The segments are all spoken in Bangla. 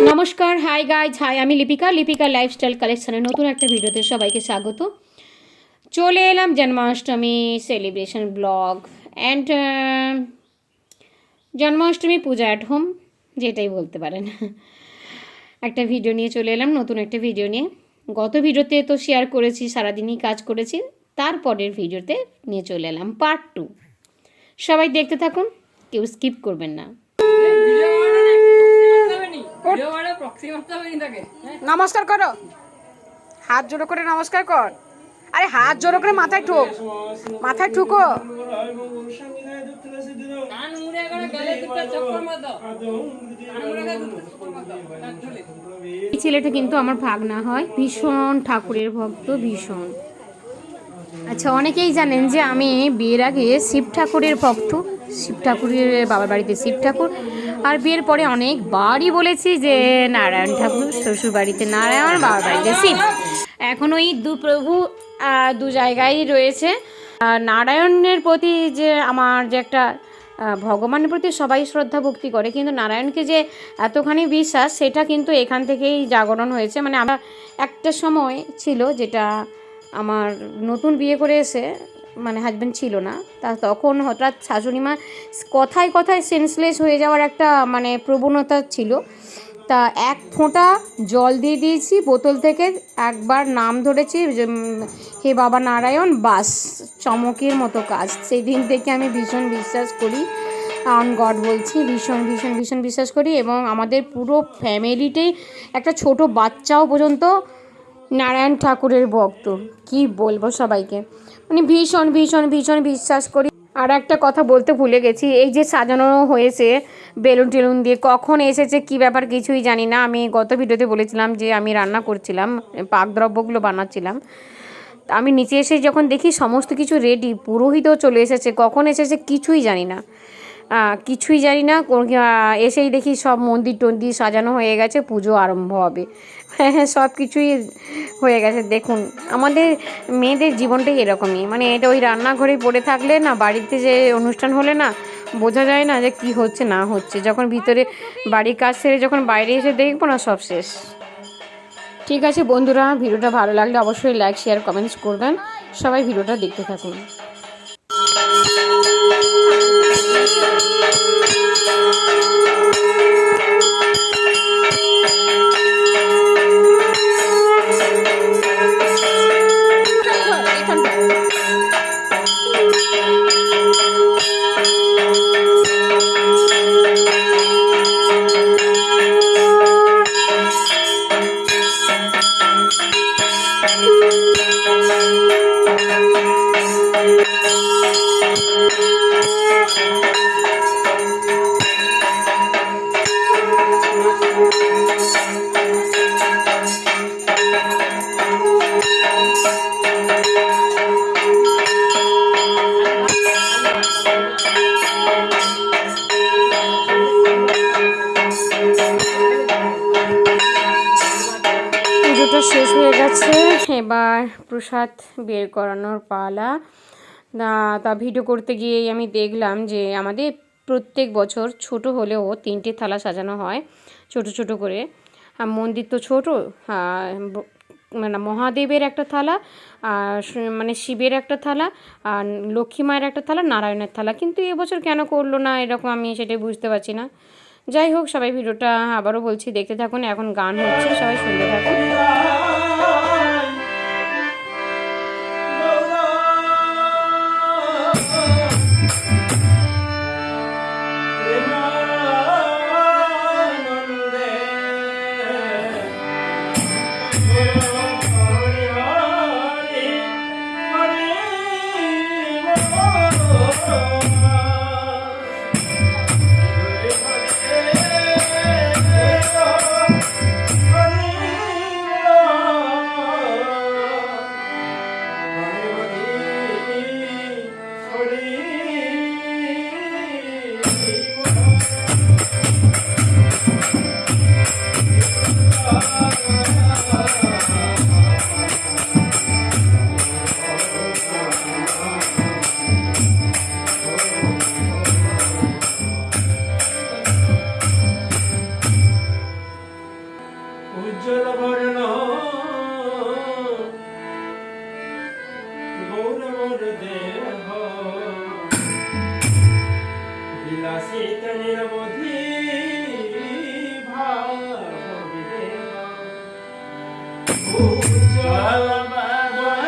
নমস্কার, হাই গাইজ, হাই, আমি লিপিকা লাইফস্টাইল কালেকশনের নতুন একটা ভিডিওতে সবাইকে স্বাগত। চলে এলাম Janmashtami celebration blog and Janmashtami Puja at home, যেটাই বলতে পারেন। একটা ভিডিও নিয়ে চলে এলাম, নতুন একটা ভিডিও নিয়ে। গত ভিডিওতে তো শেয়ার করেছি, সারাদিনই কাজ করেছি। তারপরের ভিডিওতে নিয়ে চলে এলাম পার্ট 2। সবাই দেখতে থাকুন, কেউ স্কিপ করবেন না। নমস্কার করো, হাত জোড়ো করে নমস্কার কর। আরে হাত জোড়ো করে মাথায় ঠুক, মাথায় ঠুকো। এই ছেলেটা কিন্তু আমার ভাগনা হয়, ভীষণ ঠাকুরের ভক্ত, ভীষণ। আচ্ছা, অনেকেই জানেন যে আমি বিয়ের আগে শিব ঠাকুরের ভক্ত, শিব ঠাকুরের বাবার বাড়িতে শিব ঠাকুর, আর বিয়ের পরে অনেকবারই বলেছি যে নারায়ণ ঠাকুর, শ্বশুর বাড়িতে নারায়ণ, বাবার বাড়িতে শিব। এখন ওই দু প্রভু দু জায়গায় রয়েছে। নারায়ণের প্রতি যে আমার যে একটা ভগবানের প্রতি সবাই শ্রদ্ধা ভক্তি করে, কিন্তু নারায়ণকে যে এতখানি বিশ্বাস, সেটা কিন্তু এখান থেকেই জাগরণ হয়েছে। মানে আমরা একটা সময় ছিল, যেটা আমার নতুন বিয়ে করে এসে মানে হাজব্যান্ড ছিল না, তখন হঠাৎ শাশুড়ি মা কথায় কথায় সেন্সলেস হয়ে যাওয়ার একটা মানে প্রবণতা ছিল। তা এক ফোঁটা জল দিয়ে দিয়েছি বোতল থেকে, একবার নাম ধরেছি, হে বাবা নারায়ণ, বাস, চমকের মতো কাজ। সেই দিন থেকে আমি ভীষণ বিশ্বাস করি, অন গড বলছি, ভীষণ ভীষণ ভীষণ বিশ্বাস করি। এবং আমাদের পুরো ফ্যামিলিতেই একটা ছোট বাচ্চাও পর্যন্ত নারায়ণ ঠাকুরের ভক্ত। কি বলবো সবাইকে, মানে ভীষণ ভীষণ ভীষণ বিশ্বাস করি। আর একটা কথা বলতে ভুলে গেছি, এই যে সাজানো হয়েছে বেলুন টেলুন দিয়ে, কখন এসেছে কি ব্যাপার কিছুই জানি না। আমি গত ভিডিওতে বলেছিলাম যে আমি রান্না করছিলাম, পাকদ্রব্যগুলো বানাচ্ছিলাম। আমি নিচে এসে যখন দেখি সমস্ত কিছু রেডি, পুরোহিতও চলে এসেছে, কখন এসেছে কিছুই জানি না, এসেই দেখি সব মন্দির টন্দির সাজানো হয়ে গেছে, পুজো আরম্ভ হবে। হ্যাঁ, সব কিছুই হয়ে গেছে। দেখুন, আমাদের মেয়েদের জীবনটাই এরকমই, মানে এটা ওই রান্নাঘরে পড়ে থাকলে না, বাড়িতে যে অনুষ্ঠান হলে না বোঝা যায় না যে কি হচ্ছে না হচ্ছে। যখন ভিতরে বাড়ির কাজ সেরে যখন বাইরে এসে দেখবো না, সব শেষ। ঠিক আছে বন্ধুরা, ভিডিওটা ভালো লাগলে অবশ্যই লাইক, শেয়ার, কমেন্টস করবেন। সবাই ভিডিওটা দেখতে থাকুন। পুজোটা শেষ হয়ে গেছে, এবার প্রসাদ বের করানোর পালা। তা ভিডিও করতে গিয়েই আমি দেখলাম যে আমাদের প্রত্যেক বছর ছোট হলেও 3টে থালা সাজানো হয়, ছোট ছোট করে। মন্দির তো ছোট, মানে মহাদেবের একটা থালা, আর মানে শিবের একটা থালা, আর লক্ষ্মী মায়ের একটা থালা, নারায়ণের থালা। কিন্তু এবছর কেন করলো না এরকম, আমি সেটাই বুঝতে পারছি না। যাই হোক, সবাই ভিডিওটা আবারও বলছি দেখতে থাকুন। এখন গান হচ্ছে, সবাই শুনতে থাকুন। বিলাসিত নিরবধি ভাববিদেব উজ্জ্বল বাবন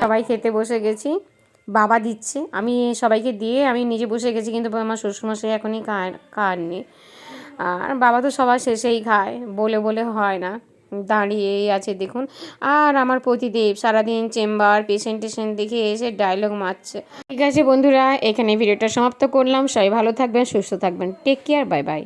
সবাই খেতে বসে গেছি, বাবা দিচ্ছে, আমি সবাইকে দিয়ে আমি নিজে বসে গেছি, কিন্তু আমার শ্বশুরমশাই এখনই খাননি। আর বাবা তো সবার শেষেই খায়, বলে বলে হয় না, দাঁড়িয়েই আছে দেখুন। আর আমার প্রতিদেব সারাদিন চেম্বার পেশেন্ট দেখে এসে ডায়লগ মারছে। ঠিক আছে বন্ধুরা, এখানে ভিডিওটা সমাপ্ত করলাম। সবাই ভালো থাকবেন, সুস্থ থাকবেন, টেক কেয়ার, বাই বাই।